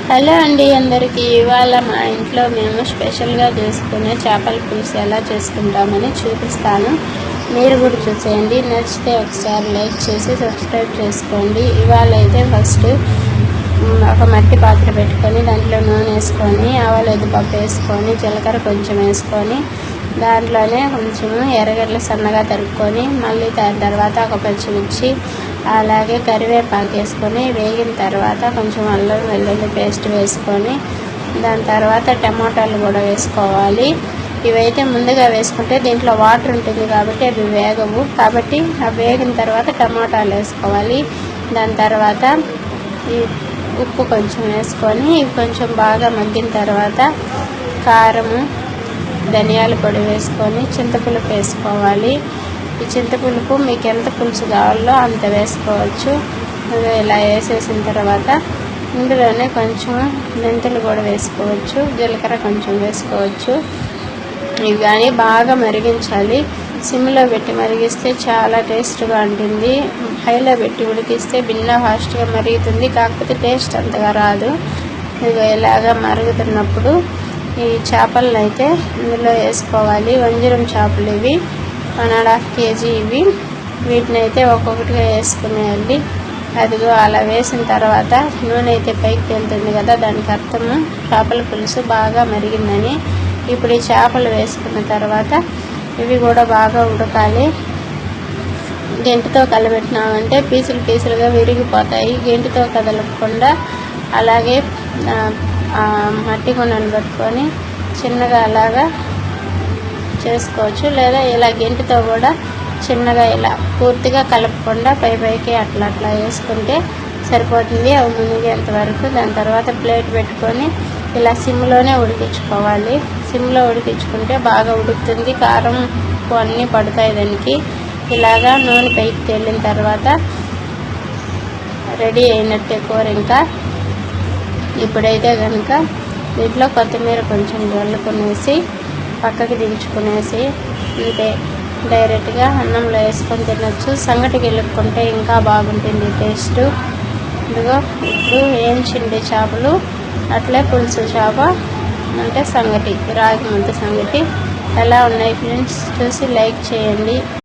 Hello అండి అందరికీ. ఇవాళ మా ఇంట్లో మేము స్పెషల్గా చేసుకునే చేపల పులుసు ఎలా చేసుకుంటామని చూపిస్తాను. మీరు కూడా చూసేయండి. నచ్చితే ఒకసారి లైక్ చేసి సబ్స్క్రైబ్ చేసుకోండి. ఇవాళ అయితే ఫస్ట్ ఒక మట్టి పాత్ర పెట్టుకొని దాంట్లో నూనె వేసుకొని ఆవాలు పప్పు వేసుకొని జీలకర్ర కొంచెం వేసుకొని దాంట్లోనే కొంచెం ఎర్రగడ్డలు సన్నగా తరుక్కొని మళ్ళీ దాని తర్వాత ఒక పచ్చిమిర్చి అలాగే కరివేపాకు వేసుకొని వేగిన తర్వాత కొంచెం అల్లం వెల్లుల్లి పేస్ట్ వేసుకొని దాని తర్వాత టమాటాలు కూడా వేసుకోవాలి. ఇవైతే ముందుగా వేసుకుంటే దీంట్లో వాటర్ ఉంటుంది కాబట్టి అవి వేగవు. కాబట్టి అవి వేగిన తర్వాత టమాటాలు వేసుకోవాలి. దాని తర్వాత ఈ ఉప్పు కొంచెం వేసుకొని కొంచెం బాగా మగ్గిన తర్వాత కారము ధనియాల పొడి వేసుకొని చింతపులుపు వేసుకోవాలి. ఈ చింతపులుపు మీకు ఎంత పులుసు కావాలో అంత వేసుకోవచ్చు. ఇలా వేసేసిన తర్వాత ఇందులోనే కొంచెం మెంతులు కూడా వేసుకోవచ్చు, జీలకర్ర కొంచెం వేసుకోవచ్చు. ఇవి కానీ బాగా మరిగించాలి. సిమ్లో పెట్టి మరిగిస్తే చాలా టేస్ట్గా ఉంటుంది. హైలో పెట్టి ఉడికిస్తే భిన్న ఫాస్ట్గా మరుగుతుంది, కాకపోతే టేస్ట్ అంతగా రాదు. ఇలాగా మరుగుతున్నప్పుడు ఈ చేపలను అయితే ఇందులో వేసుకోవాలి. వంజరం చేపలు ఇవి 1.5 kg ఇవి. వీటిని అయితే ఒక్కొక్కటిగా వేసుకునేయాలి. అదిగో అలా వేసిన తర్వాత నూనె అయితే పైకి వెళ్తుంది కదా, దానికి అర్థము చేపల పులుసు బాగా మరిగిందని. ఇప్పుడు ఈ చేపలు వేసుకున్న తర్వాత ఇవి కూడా బాగా ఉడకాలి. గెంటితో కలబెట్టినామంటే పీసులుగా విరిగిపోతాయి. గెంటితో కదలకుండా అలాగే మట్టి కుండను పట్టుకొని చిన్నగా అలాగా చేసుకోవచ్చు, లేదా ఇలా గెంటితో కూడా చిన్నగా ఇలా పూర్తిగా కలపకుండా పైకి అట్లా వేసుకుంటే సరిపోతుంది. అవి మునిగేంత వరకు. దాని తర్వాత ప్లేట్ పెట్టుకొని ఇలా సిమ్లోనే ఉడికించుకోవాలి. సిమ్లో ఉడికించుకుంటే బాగా ఉడుకుతుంది. కారం ఉప్పు అన్నీ పడతాయి దానికి. ఇలాగా నూనె పైకి తేలిన తర్వాత రెడీ అయినట్టే కూర. ఇంకా ఇప్పుడైతే కనుక దీంట్లో కొత్తిమీర కొంచెం జల్లుకునేసి పక్కకి దించుకునేసి అంతే డైరెక్ట్గా అన్నంలో వేసుకొని తినచ్చు. సంగటికి వెళ్ళుకుంటే ఇంకా బాగుంటుంది టేస్ట్. ఇదిగో ఇప్పుడు ఏంచిండి చేపలు, అట్లే పులుసు చేప అంటే సంగటి, రాగి ముద్ద సంగటి ఎలా ఉన్నాయి ఫ్రెండ్స్ చూసి లైక్ చేయండి.